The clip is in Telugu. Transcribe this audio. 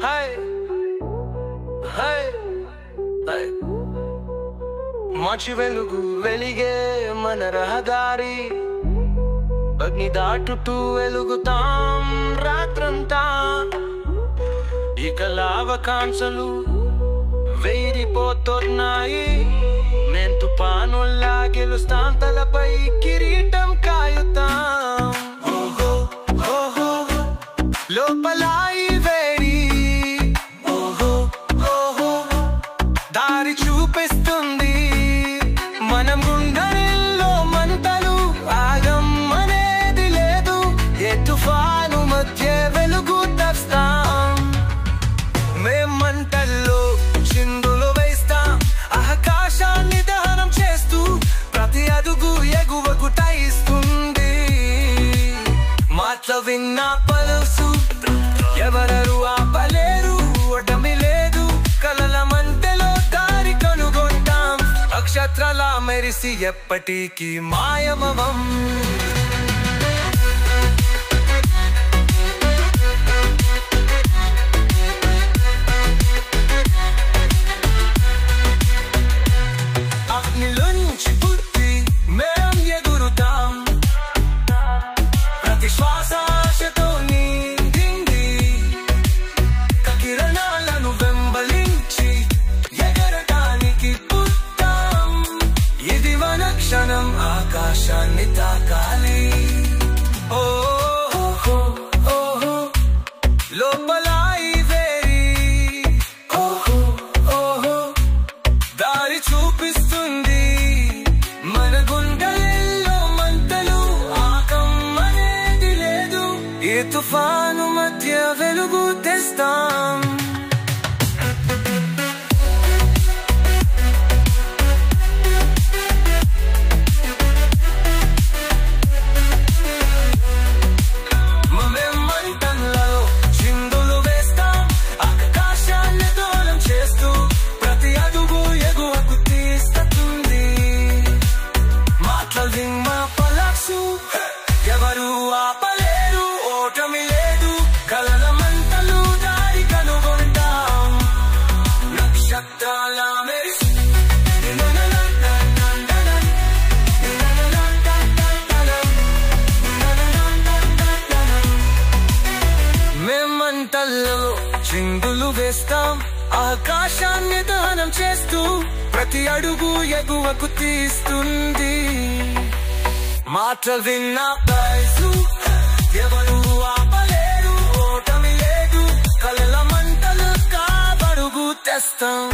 హై హై హై మంచి వెలుగు వెలిగే మన రహదారి అగ్ని దాటుతూ వెలుగుతాం రాత్రంతా ఇక లావకాంక్షలు వేరిపోతున్నాయి మేం తుఫానుల్లా గెలుస్తాం తలపై కిరీటం కాయుతాం ఓహో ఓహో లోపల ఈ వేడి ఓహో ఓహో దారి చూపిస్తుంది మనం గుండెల్లో మంటలు ఆగం అనేది లేదు ఏ తుఫాను మధ్య వెలుగు తెస్తాం మేం మంటల్లో చిందులు వేస్తాం ఆకాశాన్ని దహనం చేస్తూ ప్రతి అడుగు ఎగువకు టైస్తుంది మాటలు విన్న పలుసు ఎవరు ఆపలేరు ఓటమి లేదు కలల మంటలో దారి కనుగొంటాం నక్షత్రాల మెరిసి ఎప్పటికీ మాయమవం అగ్నిలోంచి పుట్టి మేం ఎగురుతాం ప్రతి శ్వాస ఆశతో నిండింది కిరణాలను వెంబలించి ఎగరటానికి పుట్టాం ఇది మన క్షణం ఆకాశాన్ని తాకాలి ఓహో ఓహో లోపల ఈ వేరి ఓహో ఓహో దారి చూపిస్తుంది మన గుండెల్లో మంటలు ఆకం అనేది లేదు ఈ తుఫాను మధ్య వెలుగు తెస్తాం మంటల్లో చిందులు వేస్తాం ఆకాశాన్ని దూరం చేస్తూ ప్రతి అడుగు ఎగువకు తీస్తుంది మాటలు మా పలక్సు ఎవరు ఆపలేరు ఓటమి లేదు కలల మంటలు దారి కనుగొంటాం నక్షత్రాల మెరిసి మేమంటల్లో చిందులు వేస్తాం ఆకాశాన్ని దహనం చేస్తూ ప్రతి అడుగు ఎగువకు తీస్తుంది మాటలు విన్న పలుసు ఎవరు ఆపలేరు ఓటమి లేదు కలల మంటలు కాబడుగు తెస్తాం